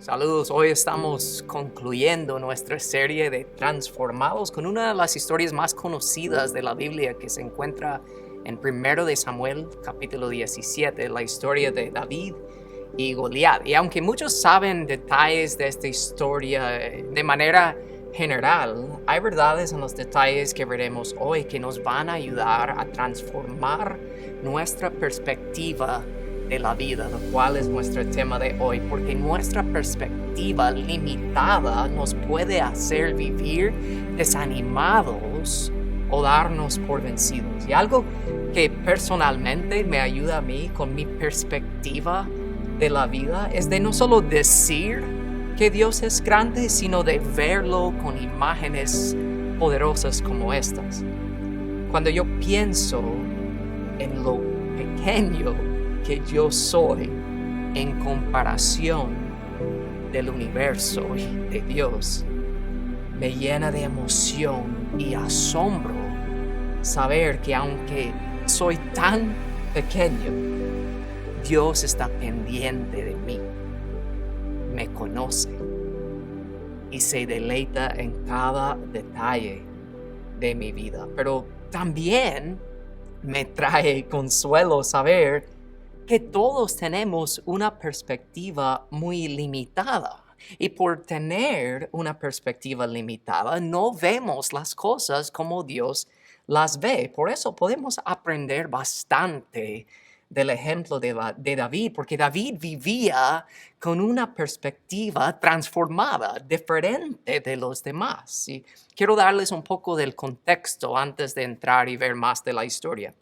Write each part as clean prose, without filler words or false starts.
Saludos, hoy estamos concluyendo nuestra serie de Transformados con una de las historias más conocidas de la Biblia que se encuentra en 1 de Samuel, capítulo 17, la historia de David y Goliat. Y aunque muchos saben detalles de esta historia de manera general, hay verdades en los detalles que veremos hoy que nos van a ayudar a transformar nuestra perspectiva de la vida, lo cual es nuestro tema de hoy, porque nuestra perspectiva limitada nos puede hacer vivir desanimados o darnos por vencidos. Y algo que personalmente me ayuda a mí con mi perspectiva de la vida es de no solo decir que Dios es grande, sino de verlo con imágenes poderosas como estas. Cuando yo pienso en lo pequeño que yo soy en comparación del universo y de Dios, me llena de emoción y asombro saber que aunque soy tan pequeño, Dios está pendiente de mí, me conoce y se deleita en cada detalle de mi vida. Pero también me trae consuelo saber que todos tenemos una perspectiva muy limitada. Y por tener una perspectiva limitada, no vemos las cosas como Dios las ve. Por eso podemos aprender bastante del ejemplo de David, porque David vivía con una perspectiva transformada, diferente de los demás. Y quiero darles un poco del contexto antes de entrar y ver más de la historia.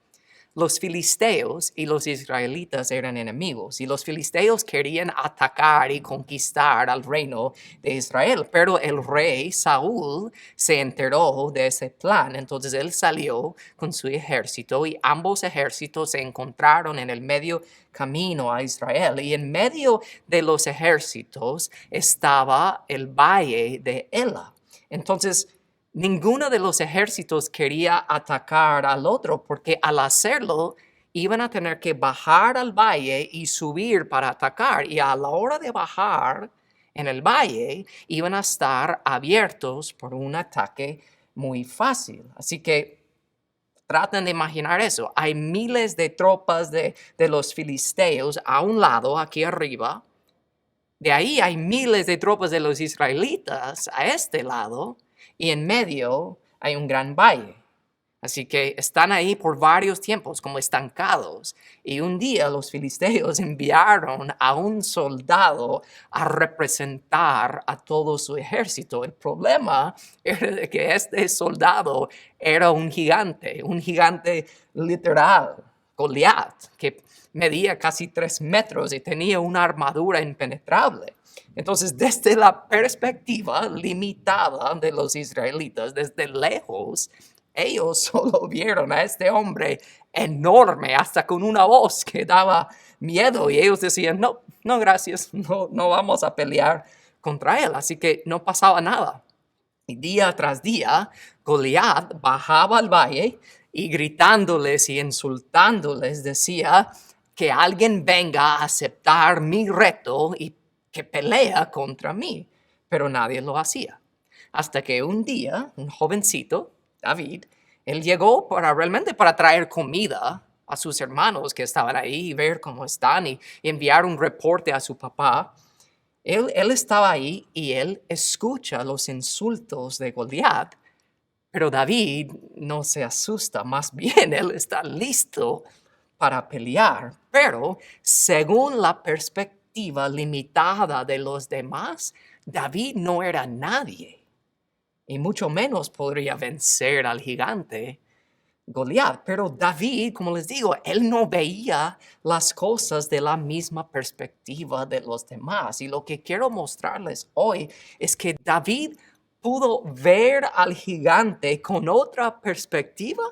Los filisteos y los israelitas eran enemigos, y los filisteos querían atacar y conquistar al reino de Israel, pero el rey Saúl se enteró de ese plan. Entonces él salió con su ejército y ambos ejércitos se encontraron en el medio camino a Israel, y en medio de los ejércitos estaba el valle de Ela. Entonces ninguno de los ejércitos quería atacar al otro, porque al hacerlo iban a tener que bajar al valle y subir para atacar. Y a la hora de bajar en el valle iban a estar abiertos por un ataque muy fácil. Así que traten de imaginar eso. Hay miles de tropas de los filisteos a un lado, aquí arriba. De ahí hay miles de tropas de los israelitas a este lado. Y en medio hay un gran valle. Así que están ahí por varios tiempos como estancados. Y un día los filisteos enviaron a un soldado a representar a todo su ejército. El problema era de que este soldado era un gigante literal, Goliat, que medía casi 3 metros y tenía una armadura impenetrable. Entonces, desde la perspectiva limitada de los israelitas, desde lejos, ellos solo vieron a este hombre enorme, hasta con una voz que daba miedo, y ellos decían, no, no, gracias, no vamos a pelear contra él. Así que no pasaba nada. Y día tras día, Goliat bajaba al valle y gritándoles y insultándoles decía que alguien venga a aceptar mi reto y que pelea contra mí, pero nadie lo hacía. Hasta que un día, un jovencito, David, él llegó realmente para traer comida a sus hermanos que estaban ahí y ver cómo están y enviar un reporte a su papá. Él estaba ahí y él escucha los insultos de Goliat, pero David no se asusta, más bien él está listo para pelear. Pero según la perspectiva limitada de los demás, David no era nadie y mucho menos podría vencer al gigante Goliat. Pero David, como les digo, él no veía las cosas de la misma perspectiva de los demás. Y lo que quiero mostrarles hoy es que David pudo ver al gigante con otra perspectiva,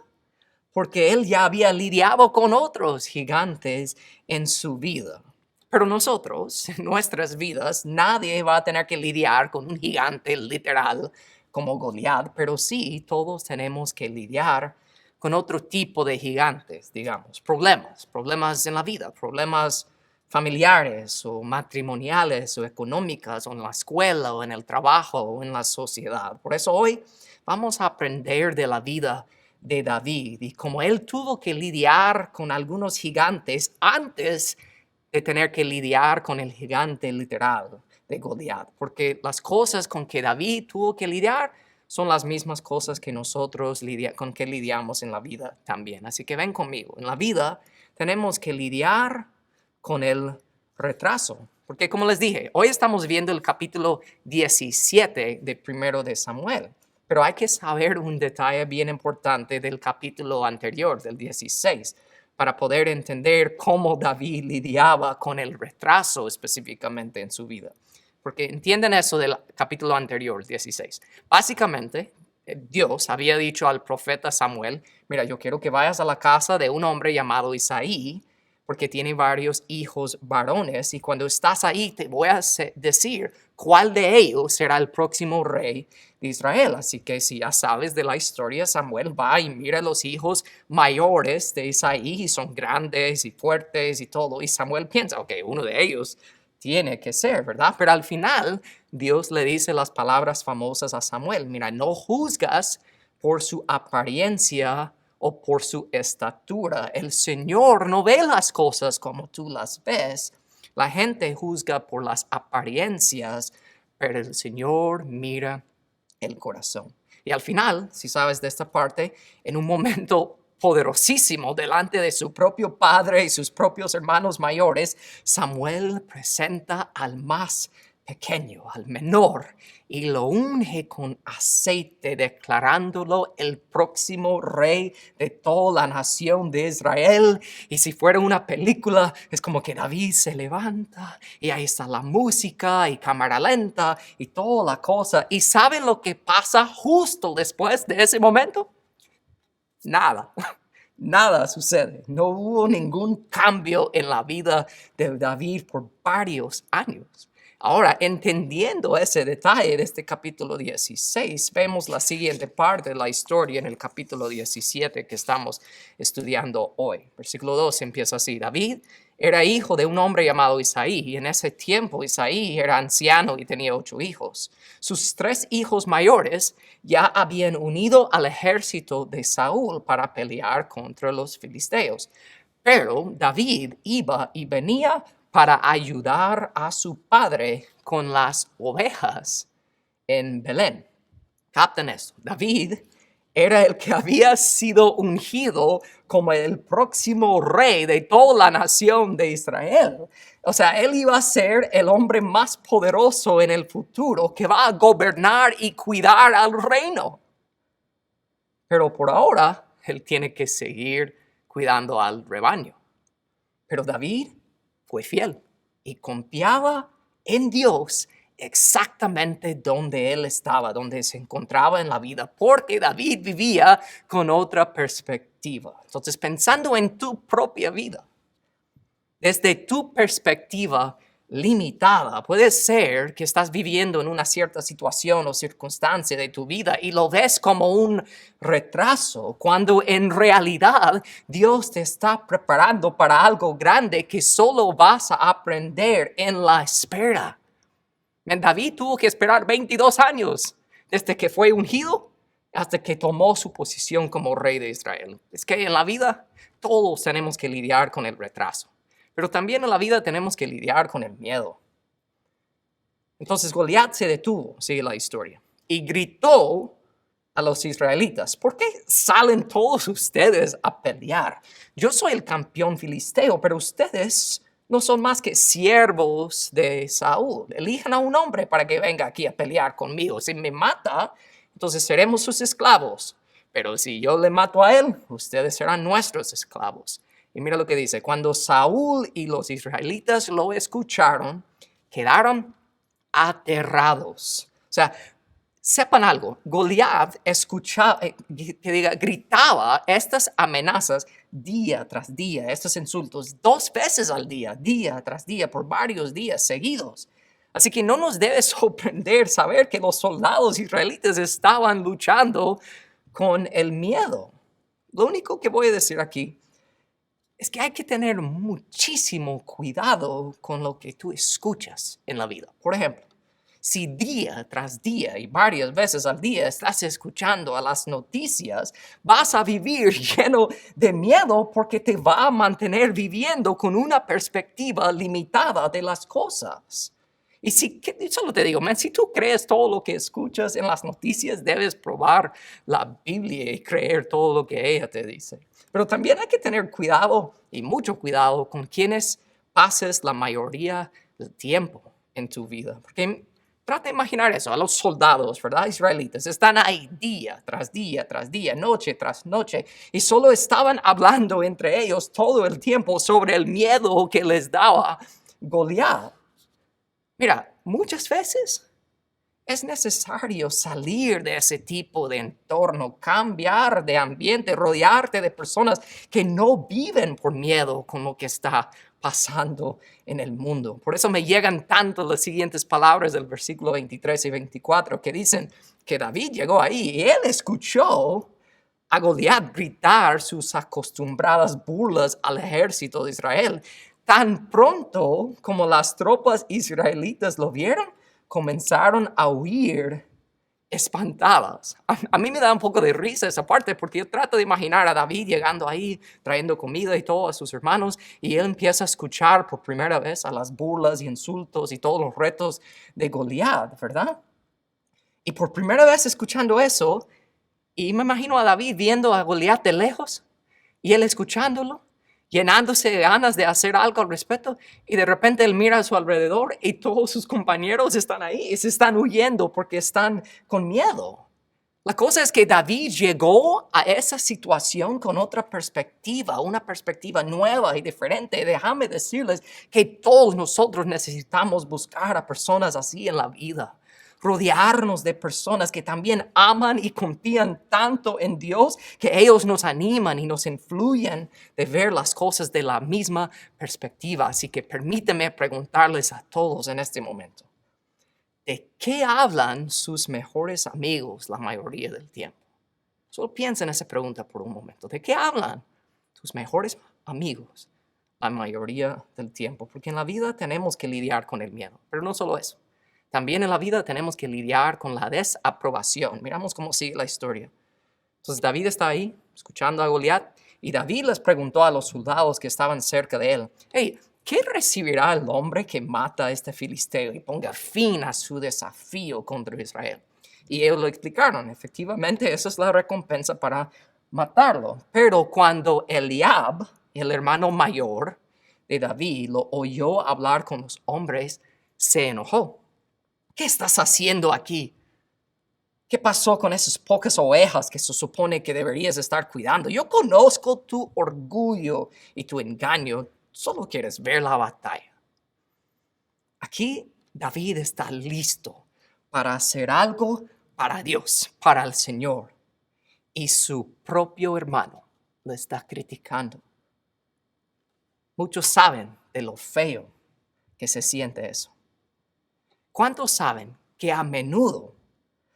porque él ya había lidiado con otros gigantes en su vida. Pero nosotros, en nuestras vidas, nadie va a tener que lidiar con un gigante literal como Goliat, pero sí todos tenemos que lidiar con otro tipo de gigantes, digamos, problemas en la vida, problemas familiares o matrimoniales o económicas o en la escuela o en el trabajo o en la sociedad. Por eso hoy vamos a aprender de la vida de David y cómo él tuvo que lidiar con algunos gigantes antes de tener que lidiar con el gigante literal de Goliat, porque las cosas con que David tuvo que lidiar son las mismas cosas que nosotros con que lidiamos en la vida también. Así que ven conmigo, en la vida tenemos que lidiar con el retraso, porque como les dije, hoy estamos viendo el capítulo 17 de Primero de Samuel, pero hay que saber un detalle bien importante del capítulo anterior, del 16, para poder entender cómo David lidiaba con el retraso específicamente en su vida. Porque entienden eso del capítulo anterior, 16. Básicamente, Dios había dicho al profeta Samuel, mira, yo quiero que vayas a la casa de un hombre llamado Isaí, porque tiene varios hijos varones, y cuando estás ahí te voy a decir cuál de ellos será el próximo rey de Israel. Así que si ya sabes de la historia, Samuel va y mira a los hijos mayores de Isaí, y son grandes y fuertes y todo, y Samuel piensa, ok, uno de ellos tiene que ser, ¿verdad? Pero al final Dios le dice las palabras famosas a Samuel, mira, no juzgas por su apariencia o por su estatura. El Señor no ve las cosas como tú las ves. La gente juzga por las apariencias, pero el Señor mira el corazón. Y al final, si sabes de esta parte, en un momento poderosísimo delante de su propio padre y sus propios hermanos mayores, Samuel presenta al más pequeño, al menor, y lo unge con aceite, declarándolo el próximo rey de toda la nación de Israel. Y si fuera una película, es como que David se levanta y ahí está la música y cámara lenta y toda la cosa. ¿Y saben lo que pasa justo después de ese momento? Nada. Nada sucede. No hubo ningún cambio en la vida de David por varios años. Ahora, entendiendo ese detalle de este capítulo 16, vemos la siguiente parte de la historia en el capítulo 17 que estamos estudiando hoy. Versículo 2 empieza así. David era hijo de un hombre llamado Isaí, y en ese tiempo Isaí era anciano y tenía 8 hijos. Sus 3 hijos mayores ya habían unido al ejército de Saúl para pelear contra los filisteos. Pero David iba y venía para ayudar a su padre con las ovejas en Belén. Capten esto. David era el que había sido ungido como el próximo rey de toda la nación de Israel. O sea, él iba a ser el hombre más poderoso en el futuro que va a gobernar y cuidar al reino. Pero por ahora, él tiene que seguir cuidando al rebaño. Pero David fue fiel y confiaba en Dios exactamente donde él estaba, donde se encontraba en la vida, porque David vivía con otra perspectiva. Entonces, pensando en tu propia vida, desde tu perspectiva limitada, puede ser que estás viviendo en una cierta situación o circunstancia de tu vida y lo ves como un retraso, cuando en realidad Dios te está preparando para algo grande que solo vas a aprender en la espera. David tuvo que esperar 22 años desde que fue ungido hasta que tomó su posición como rey de Israel. Es que en la vida todos tenemos que lidiar con el retraso. Pero también en la vida tenemos que lidiar con el miedo. Entonces Goliat se detuvo, sigue la historia, y gritó a los israelitas, ¿por qué salen todos ustedes a pelear? Yo soy el campeón filisteo, pero ustedes no son más que siervos de Saúl. Elijan a un hombre para que venga aquí a pelear conmigo. Si me mata, entonces seremos sus esclavos. Pero si yo le mato a él, ustedes serán nuestros esclavos. Y mira lo que dice, cuando Saúl y los israelitas lo escucharon, quedaron aterrados. O sea, sepan algo, Goliat gritaba estas amenazas día tras día, estos insultos 2 veces al día tras día, por varios días seguidos. Así que no nos debe sorprender saber que los soldados israelitas estaban luchando con el miedo. Lo único que voy a decir aquí es que hay que tener muchísimo cuidado con lo que tú escuchas en la vida. Por ejemplo, si día tras día y varias veces al día estás escuchando a las noticias, vas a vivir lleno de miedo porque te va a mantener viviendo con una perspectiva limitada de las cosas. Y solo te digo, si tú crees todo lo que escuchas en las noticias, debes probar la Biblia y creer todo lo que ella te dice. Pero también hay que tener cuidado y mucho cuidado con quienes pases la mayoría del tiempo en tu vida. Porque trata de imaginar eso, a los soldados, ¿verdad? Israelitas, están ahí día tras día tras día, noche tras noche, y solo estaban hablando entre ellos todo el tiempo sobre el miedo que les daba Goliat. Mira, muchas veces es necesario salir de ese tipo de entorno, cambiar de ambiente, rodearte de personas que no viven por miedo con lo que está pasando en el mundo. Por eso me llegan tanto las siguientes palabras del versículo 23 y 24 que dicen que David llegó ahí y él escuchó a Goliat gritar sus acostumbradas burlas al ejército de Israel. Tan pronto como las tropas israelitas lo vieron, comenzaron a huir espantadas. A mí me da un poco de risa esa parte porque yo trato de imaginar a David llegando ahí, trayendo comida y todo a sus hermanos, y él empieza a escuchar por primera vez a las burlas y insultos y todos los retos de Goliat, ¿verdad? Y por primera vez escuchando eso, y me imagino a David viendo a Goliat de lejos, y él escuchándolo, llenándose de ganas de hacer algo al respecto, y de repente él mira a su alrededor y todos sus compañeros están ahí y se están huyendo porque están con miedo. La cosa es que David llegó a esa situación con otra perspectiva, una perspectiva nueva y diferente. Déjame decirles que todos nosotros necesitamos buscar a personas así en la vida. Rodearnos de personas que también aman y confían tanto en Dios que ellos nos animan y nos influyen de ver las cosas de la misma perspectiva. Así que permíteme preguntarles a todos en este momento, ¿de qué hablan sus mejores amigos la mayoría del tiempo? Solo piensa en esa pregunta por un momento. ¿De qué hablan tus mejores amigos la mayoría del tiempo? Porque en la vida tenemos que lidiar con el miedo, pero no solo eso. También en la vida tenemos que lidiar con la desaprobación. Miramos cómo sigue la historia. Entonces David está ahí, escuchando a Goliat, y David les preguntó a los soldados que estaban cerca de él, hey, ¿qué recibirá el hombre que mata a este filisteo y ponga fin a su desafío contra Israel? Y ellos lo explicaron, efectivamente esa es la recompensa para matarlo. Pero cuando Eliab, el hermano mayor de David, lo oyó hablar con los hombres, se enojó. ¿Qué estás haciendo aquí? ¿Qué pasó con esas pocas ovejas que se supone que deberías estar cuidando? Yo conozco tu orgullo y tu engaño. Solo quieres ver la batalla. Aquí David está listo para hacer algo para Dios, para el Señor. Y su propio hermano lo está criticando. Muchos saben de lo feo que se siente eso. ¿Cuántos saben que a menudo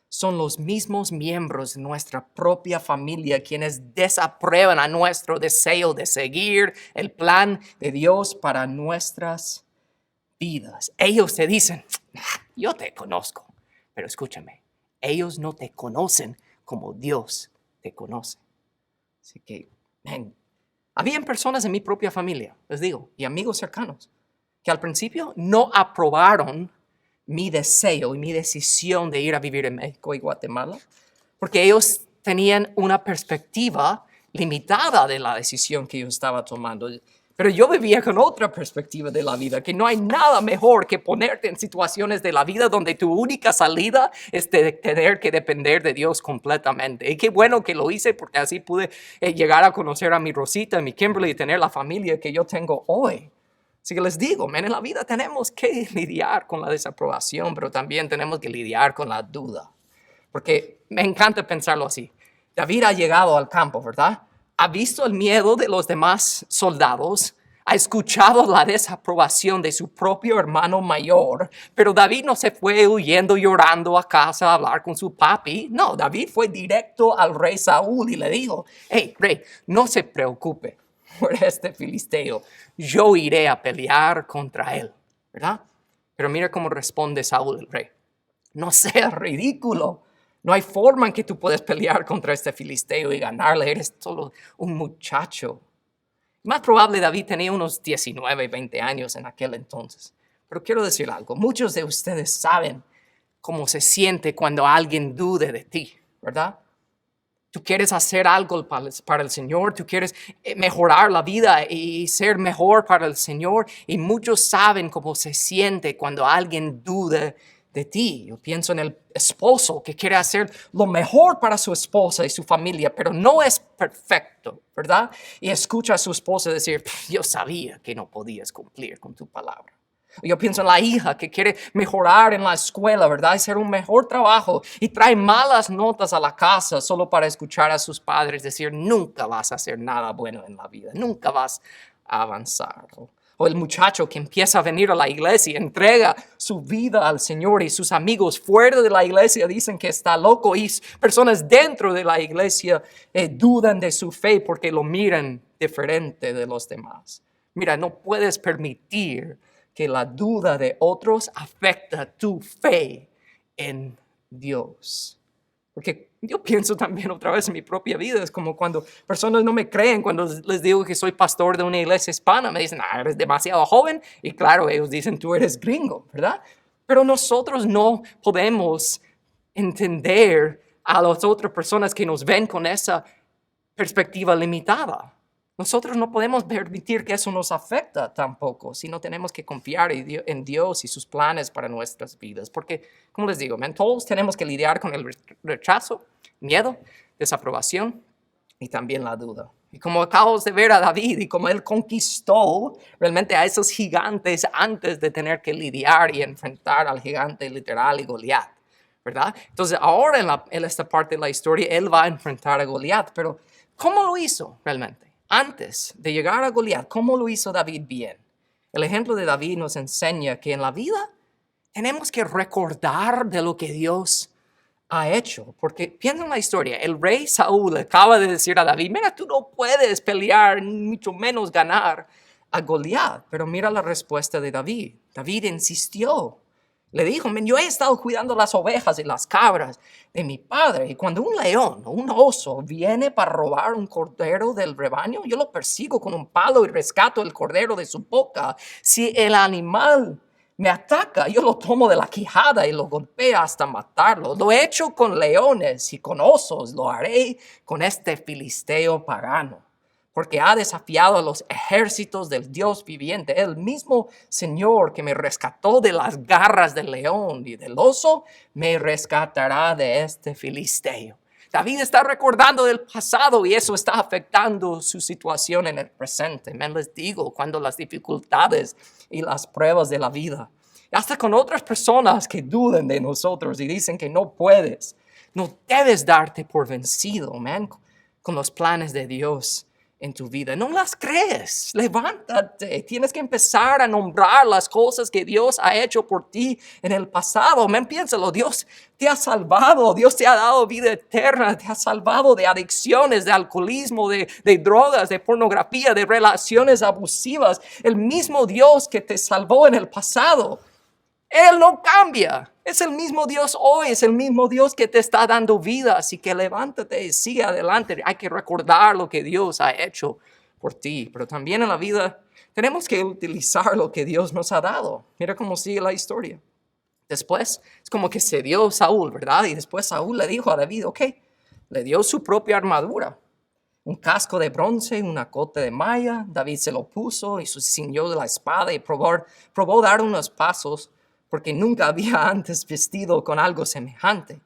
son los mismos miembros de nuestra propia familia quienes desaprueban a nuestro deseo de seguir el plan de Dios para nuestras vidas? Ellos te dicen, yo te conozco, pero escúchame, ellos no te conocen como Dios te conoce. Así que, habían personas en mi propia familia, les digo, y amigos cercanos, que al principio no aprobaron mi deseo y mi decisión de ir a vivir en México y Guatemala, porque ellos tenían una perspectiva limitada de la decisión que yo estaba tomando. Pero yo vivía con otra perspectiva de la vida, que no hay nada mejor que ponerte en situaciones de la vida donde tu única salida es de tener que depender de Dios completamente. Y qué bueno que lo hice porque así pude llegar a conocer a mi Rosita, a mi Kimberly y tener la familia que yo tengo hoy. Así que les digo, en la vida tenemos que lidiar con la desaprobación, pero también tenemos que lidiar con la duda. Porque me encanta pensarlo así. David ha llegado al campo, ¿verdad? Ha visto el miedo de los demás soldados, ha escuchado la desaprobación de su propio hermano mayor, pero David no se fue huyendo, llorando a casa a hablar con su papi. No, David fue directo al rey Saúl y le dijo, hey, rey, no se preocupe. por este filisteo. Yo iré a pelear contra él, ¿verdad? Pero mira cómo responde Saúl el rey. No seas ridículo. No hay forma en que tú puedas pelear contra este filisteo y ganarle. Eres solo un muchacho. Más probable David tenía unos 19, 20 años en aquel entonces. Pero quiero decir algo. Muchos de ustedes saben cómo se siente cuando alguien dude de ti, ¿verdad? Tú quieres hacer algo para el Señor, tú quieres mejorar la vida y ser mejor para el Señor. Y muchos saben cómo se siente cuando alguien duda de ti. Yo pienso en el esposo que quiere hacer lo mejor para su esposa y su familia, pero no es perfecto, ¿verdad? Y escucha a su esposa decir, yo sabía que no podías cumplir con tu palabra. Yo pienso en la hija que quiere mejorar en la escuela, ¿verdad? Y hacer un mejor trabajo y trae malas notas a la casa solo para escuchar a sus padres decir, nunca vas a hacer nada bueno en la vida, nunca vas a avanzar. O el muchacho que empieza a venir a la iglesia, entrega su vida al Señor y sus amigos fuera de la iglesia dicen que está loco y personas dentro de la iglesia dudan de su fe porque lo miran diferente de los demás. Mira, no puedes permitir que la duda de otros afecta tu fe en Dios. Porque yo pienso también otra vez en mi propia vida, es como cuando personas no me creen, cuando les digo que soy pastor de una iglesia hispana, me dicen, eres demasiado joven, y claro, ellos dicen, tú eres gringo, ¿verdad? Pero nosotros no podemos entender a las otras personas que nos ven con esa perspectiva limitada. Nosotros no podemos permitir que eso nos afecte tampoco, sino tenemos que confiar en Dios y sus planes para nuestras vidas. Porque, como les digo, todos tenemos que lidiar con el rechazo, miedo, desaprobación y también la duda. Y como acabamos de ver a David y como él conquistó realmente a esos gigantes antes de tener que lidiar y enfrentar al gigante literal y Goliat, ¿verdad? Entonces ahora en esta parte de la historia él va a enfrentar a Goliat, pero ¿cómo lo hizo realmente? Antes de llegar a Goliat, ¿cómo lo hizo David bien? El ejemplo de David nos enseña que en la vida tenemos que recordar de lo que Dios ha hecho. Porque piensa en la historia, el rey Saúl acaba de decir a David, mira, tú no puedes pelear, mucho menos ganar a Goliat. Pero mira la respuesta de David. David insistió. Le dijo, yo he estado cuidando las ovejas y las cabras de mi padre. Y cuando un león o un oso viene para robar un cordero del rebaño, yo lo persigo con un palo y rescato el cordero de su boca. Si el animal me ataca, yo lo tomo de la quijada y lo golpeo hasta matarlo. Lo he hecho con leones y con osos, lo haré con este filisteo pagano. Porque ha desafiado a los ejércitos del Dios viviente. El mismo Señor que me rescató de las garras del león y del oso, me rescatará de este filisteo. David está recordando del pasado y eso está afectando su situación en el presente. Me les digo, cuando las dificultades y las pruebas de la vida, hasta con otras personas que duden de nosotros y dicen que no puedes, no debes darte por vencido, con los planes de Dios en tu vida. No las crees. Levántate. Tienes que empezar a nombrar las cosas que Dios ha hecho por ti en el pasado. Piénsalo. Dios te ha salvado. Dios te ha dado vida eterna. Te ha salvado de adicciones, de alcoholismo, de drogas, de pornografía, de relaciones abusivas. El mismo Dios que te salvó en el pasado, Él no cambia. Es el mismo Dios hoy, es el mismo Dios que te está dando vida. Así que levántate y sigue adelante. Hay que recordar lo que Dios ha hecho por ti. Pero también en la vida tenemos que utilizar lo que Dios nos ha dado. Mira cómo sigue la historia. Después es como que se dio Saúl, ¿verdad? Y después Saúl le dijo a David, ok, le dio su propia armadura. Un casco de bronce, una cota de malla. David se lo puso y se ciñó de la espada y probó dar unos pasos, porque nunca había antes vestido con algo semejante.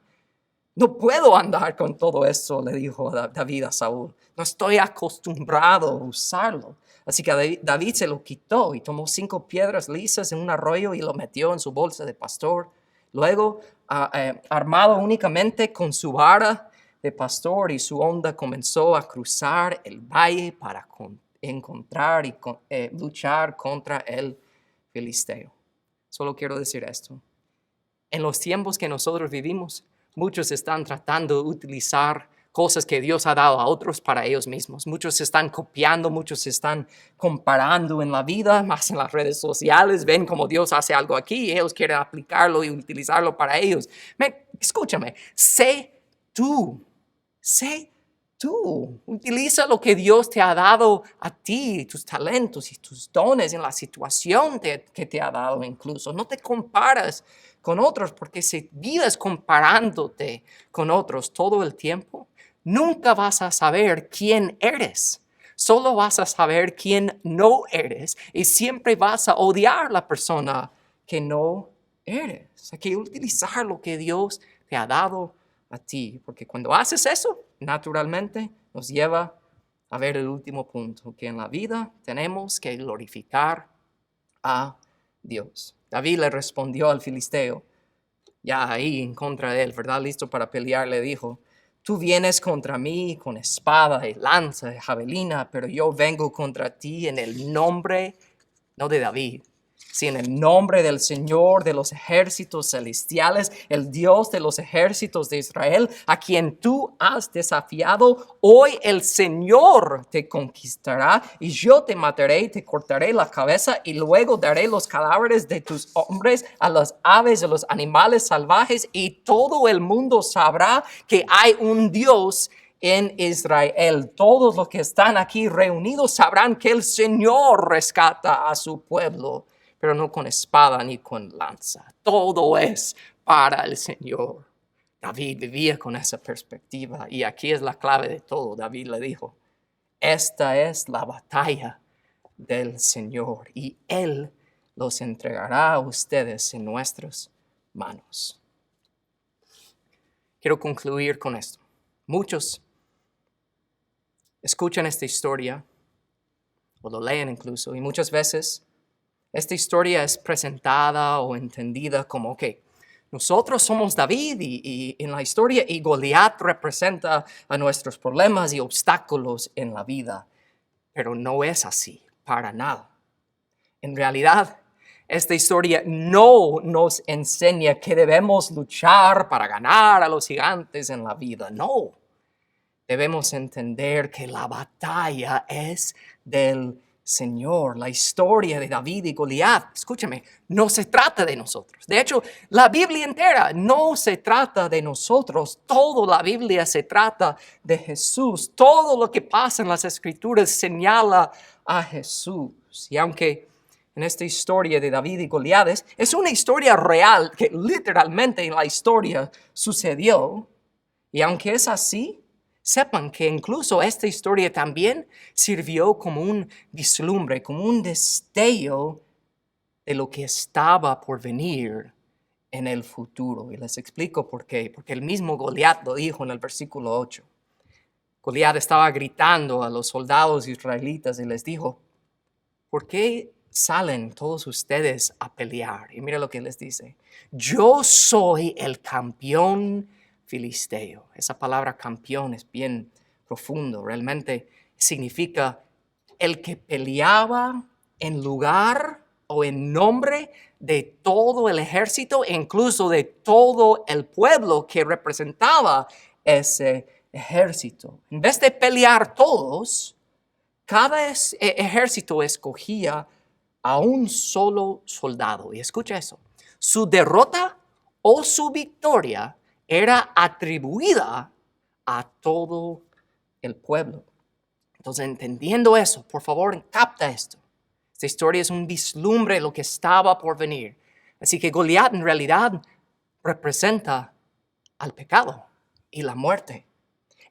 No puedo andar con todo eso, le dijo David a Saúl. No estoy acostumbrado a usarlo. Así que David se lo quitó y tomó 5 piedras lisas en un arroyo y lo metió en su bolsa de pastor. Luego, armado únicamente con su vara de pastor y su honda, comenzó a cruzar el valle para encontrar y luchar contra el filisteo. Solo quiero decir esto. En los tiempos que nosotros vivimos, muchos están tratando de utilizar cosas que Dios ha dado a otros para ellos mismos. Muchos se están copiando, muchos se están comparando en la vida, más en las redes sociales, ven como Dios hace algo aquí y ellos quieren aplicarlo y utilizarlo para ellos. Escúchame, sé tú, utiliza lo que Dios te ha dado a ti, tus talentos y tus dones en la situación que te ha dado incluso. No te comparas con otros, porque si vives comparándote con otros todo el tiempo, nunca vas a saber quién eres. Solo vas a saber quién no eres y siempre vas a odiar a la persona que no eres. Hay que utilizar lo que Dios te ha dado a ti, porque cuando haces eso, naturalmente nos lleva a ver el último punto, que en la vida tenemos que glorificar a Dios. David le respondió al filisteo, ya ahí en contra de él, ¿verdad? Listo para pelear, le dijo, tú vienes contra mí con espada y lanza y javelina, pero yo vengo contra ti en el nombre, no de David, sí, en el nombre del Señor de los ejércitos celestiales, el Dios de los ejércitos de Israel, a quien tú has desafiado, hoy el Señor te conquistará y yo te mataré y te cortaré la cabeza y luego daré los cadáveres de tus hombres a las aves, a los animales salvajes y todo el mundo sabrá que hay un Dios en Israel. Todos los que están aquí reunidos sabrán que el Señor rescata a su pueblo, pero no con espada ni con lanza. Todo es para el Señor. David vivía con esa perspectiva y aquí es la clave de todo. David le dijo, esta es la batalla del Señor y Él los entregará a ustedes en nuestras manos. Quiero concluir con esto. Muchos escuchan esta historia o lo leen incluso y muchas veces esta historia es presentada o entendida como que nosotros somos David y en la historia y Goliat representa a nuestros problemas y obstáculos en la vida. Pero no es así, para nada. En realidad, esta historia no nos enseña que debemos luchar para ganar a los gigantes en la vida. No. Debemos entender que la batalla es del Señor. La historia de David y Goliat, escúchame, no se trata de nosotros. De hecho, la Biblia entera no se trata de nosotros. Toda la Biblia se trata de Jesús. Todo lo que pasa en las Escrituras señala a Jesús. Y aunque en esta historia de David y Goliat es una historia real que literalmente en la historia sucedió, y aunque es así, sepan que incluso esta historia también sirvió como un vislumbre, como un destello de lo que estaba por venir en el futuro. Y les explico por qué. Porque el mismo Goliat lo dijo en el versículo 8. Goliat estaba gritando a los soldados israelitas y les dijo, ¿por qué salen todos ustedes a pelear? Y mira lo que les dice. Yo soy el campeón filisteo. Esa palabra campeón es bien profundo. Realmente significa el que peleaba en lugar o en nombre de todo el ejército e incluso de todo el pueblo que representaba ese ejército. En vez de pelear todos, cada ejército escogía a un solo soldado. Y escucha eso. Su derrota o su victoria era atribuida a todo el pueblo. Entonces, entendiendo eso, por favor, capta esto. Esta historia es un vislumbre de lo que estaba por venir. Así que Goliat en realidad representa al pecado y la muerte.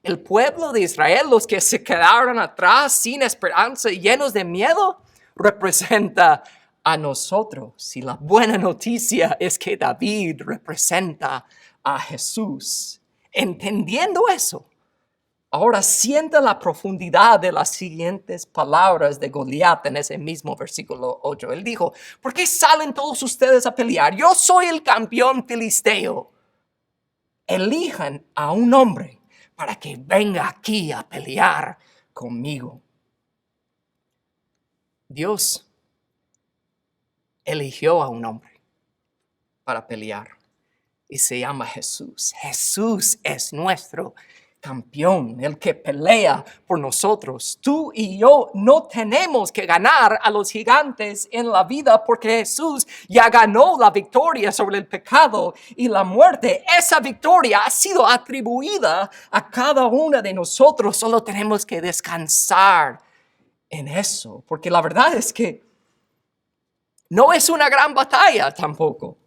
El pueblo de Israel, los que se quedaron atrás sin esperanza y llenos de miedo, representa a nosotros. Y la buena noticia es que David representa a Jesús. Entendiendo eso, ahora sienta la profundidad de las siguientes palabras de Goliat en ese mismo versículo 8. Él dijo, ¿por qué salen todos ustedes a pelear? Yo soy el campeón filisteo. Elijan a un hombre para que venga aquí a pelear conmigo. Dios eligió a un hombre para pelear y se llama Jesús. Jesús es nuestro campeón, el que pelea por nosotros. Tú y yo no tenemos que ganar a los gigantes en la vida porque Jesús ya ganó la victoria sobre el pecado y la muerte. Esa victoria ha sido atribuida a cada uno de nosotros. Solo tenemos que descansar en eso, porque la verdad es que no es una gran batalla tampoco.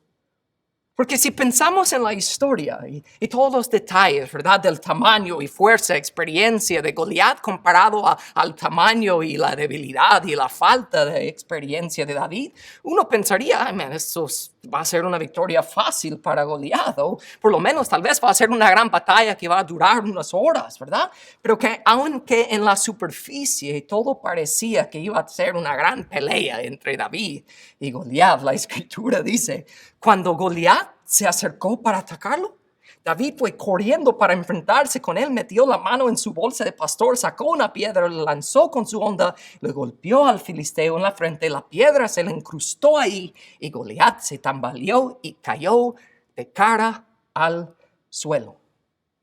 Porque si pensamos en la historia y todos los detalles, ¿verdad? Del tamaño y fuerza, experiencia de Goliat comparado al tamaño y la debilidad y la falta de experiencia de David, uno pensaría, esto va a ser una victoria fácil para Goliat, o por lo menos tal vez va a ser una gran batalla que va a durar unas horas, ¿verdad? Pero que aunque en la superficie todo parecía que iba a ser una gran pelea entre David y Goliat, la escritura dice, cuando Goliat se acercó para atacarlo, David fue corriendo para enfrentarse con él, metió la mano en su bolsa de pastor, sacó una piedra, la lanzó con su honda, le golpeó al filisteo en la frente, la piedra se le incrustó ahí y Goliat se tambaleó y cayó de cara al suelo.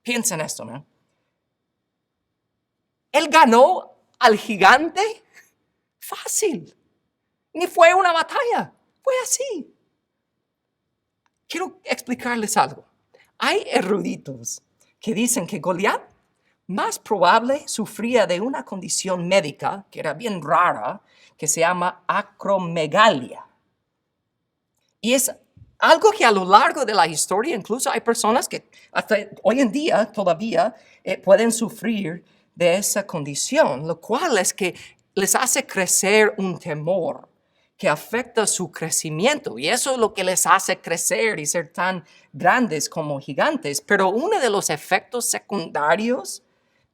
Piensa en esto, ¿no? Él ganó al gigante fácil, ni fue una batalla, fue así. Quiero explicarles algo. Hay eruditos que dicen que Goliat más probable sufría de una condición médica que era bien rara, que se llama acromegalia. Y es algo que a lo largo de la historia, incluso hay personas que hasta hoy en día todavía pueden sufrir de esa condición, lo cual es que les hace crecer un temor que afecta su crecimiento, y eso es lo que les hace crecer y ser tan grandes como gigantes. Pero uno de los efectos secundarios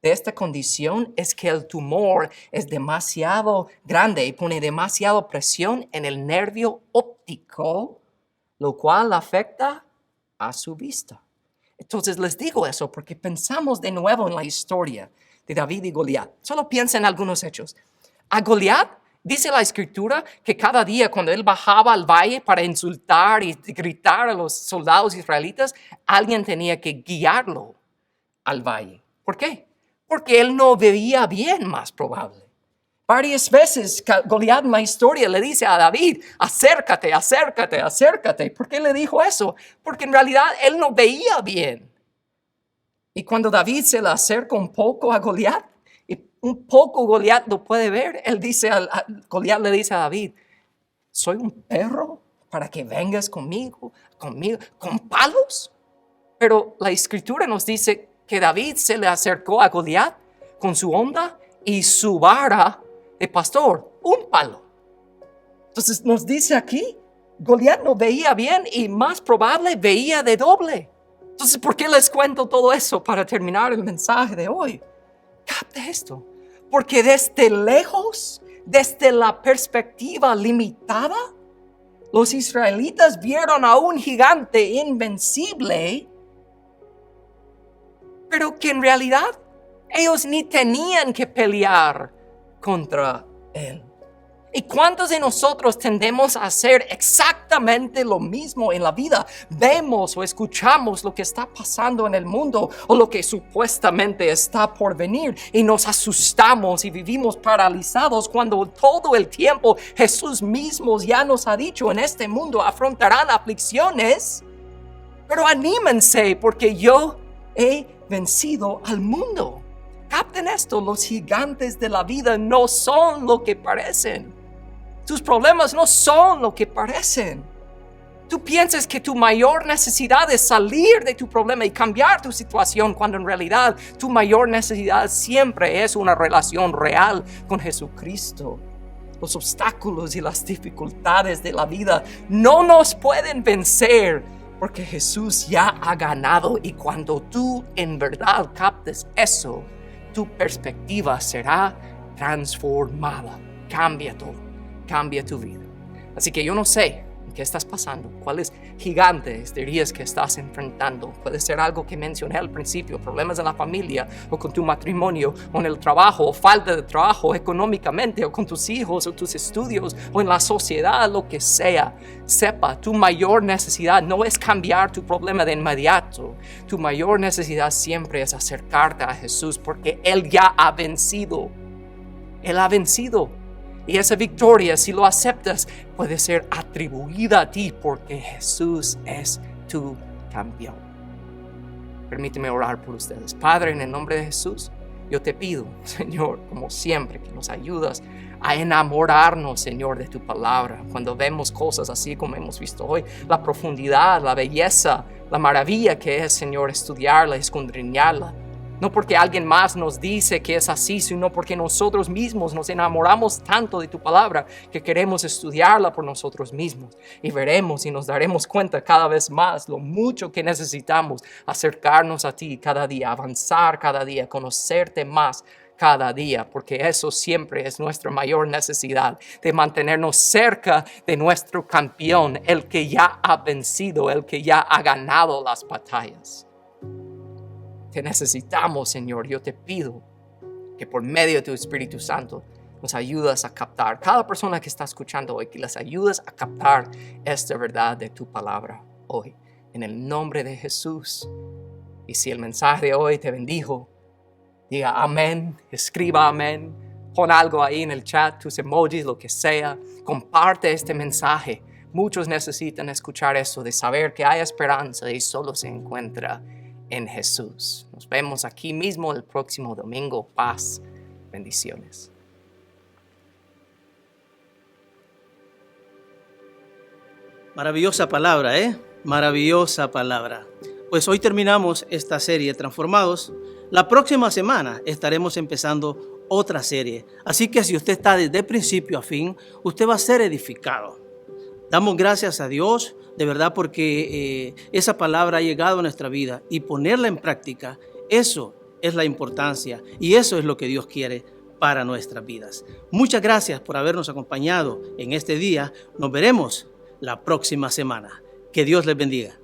de esta condición es que el tumor es demasiado grande y pone demasiada presión en el nervio óptico, lo cual afecta a su vista. Entonces les digo eso porque pensamos de nuevo en la historia de David y Goliat. Solo piensa en algunos hechos. A Goliat dice la escritura que cada día cuando él bajaba al valle para insultar y gritar a los soldados israelitas, alguien tenía que guiarlo al valle. ¿Por qué? Porque él no veía bien, más probable. Varias veces Goliat en la historia le dice a David, acércate, acércate, acércate. ¿Por qué le dijo eso? Porque en realidad él no veía bien. Y cuando David se le acerca un poco a Goliat, un poco Goliat lo puede ver. Él dice, Goliat le dice a David, ¿soy un perro para que vengas conmigo, con palos? Pero la escritura nos dice que David se le acercó a Goliat con su honda y su vara de pastor, un palo. Entonces nos dice aquí, Goliat no veía bien y más probable veía de doble. Entonces, ¿por qué les cuento todo eso para terminar el mensaje de hoy? Capta esto, porque desde lejos, desde la perspectiva limitada, los israelitas vieron a un gigante invencible, pero que en realidad ellos ni tenían que pelear contra él. ¿Y cuántos de nosotros tendemos a hacer exactamente lo mismo en la vida? Vemos o escuchamos lo que está pasando en el mundo o lo que supuestamente está por venir y nos asustamos y vivimos paralizados cuando todo el tiempo Jesús mismo ya nos ha dicho, en este mundo afrontarán aflicciones, pero anímense porque yo he vencido al mundo. Capten esto, los gigantes de la vida no son lo que parecen. Tus problemas no son lo que parecen. Tú piensas que tu mayor necesidad es salir de tu problema y cambiar tu situación, cuando en realidad tu mayor necesidad siempre es una relación real con Jesucristo. Los obstáculos y las dificultades de la vida no nos pueden vencer porque Jesús ya ha ganado, y cuando tú en verdad captes eso, tu perspectiva será transformada. Cambia todo. Cambia tu vida. Así que yo no sé ¿Qué estás pasando? ¿Cuáles gigantes dirías que estás enfrentando? Puede ser algo que mencioné al principio, problemas en la familia, o con tu matrimonio, o en el trabajo, o falta de trabajo económicamente, o con tus hijos, o tus estudios, o en la sociedad, lo que sea. Sepa, tu mayor necesidad no es cambiar tu problema de inmediato. Tu mayor necesidad siempre es acercarte a Jesús, porque Él ya ha vencido. Él ha vencido. Y esa victoria, si lo aceptas, puede ser atribuida a ti porque Jesús es tu campeón. Permíteme orar por ustedes. Padre, en el nombre de Jesús, yo te pido, Señor, como siempre, que nos ayudas a enamorarnos, Señor, de tu palabra. Cuando vemos cosas así como hemos visto hoy, la profundidad, la belleza, la maravilla que es, Señor, estudiarla, escudriñarla. No porque alguien más nos dice que es así, sino porque nosotros mismos nos enamoramos tanto de tu palabra que queremos estudiarla por nosotros mismos. Y veremos y nos daremos cuenta cada vez más lo mucho que necesitamos acercarnos a ti cada día, avanzar cada día, conocerte más cada día, porque eso siempre es nuestra mayor necesidad, de mantenernos cerca de nuestro campeón, el que ya ha vencido, el que ya ha ganado las batallas. Te necesitamos, Señor. Yo te pido que por medio de tu Espíritu Santo nos ayudas a captar, cada persona que está escuchando hoy, que les ayudes a captar esta verdad de tu palabra hoy, en el nombre de Jesús. Y si el mensaje de hoy te bendijo, diga amén, escriba amén, pon algo ahí en el chat, tus emojis, lo que sea, comparte este mensaje. Muchos necesitan escuchar eso, de saber que hay esperanza y solo se encuentra en Jesús. Nos vemos aquí mismo el próximo domingo. Paz, bendiciones. Maravillosa palabra, ¿eh? Maravillosa palabra. Pues hoy terminamos esta serie Transformados. La próxima semana estaremos empezando otra serie. Así que si usted está desde principio a fin, usted va a ser edificado. Damos gracias a Dios, de verdad, porque esa palabra ha llegado a nuestra vida y ponerla en práctica, eso es la importancia y eso es lo que Dios quiere para nuestras vidas. Muchas gracias por habernos acompañado en este día. Nos veremos la próxima semana. Que Dios les bendiga.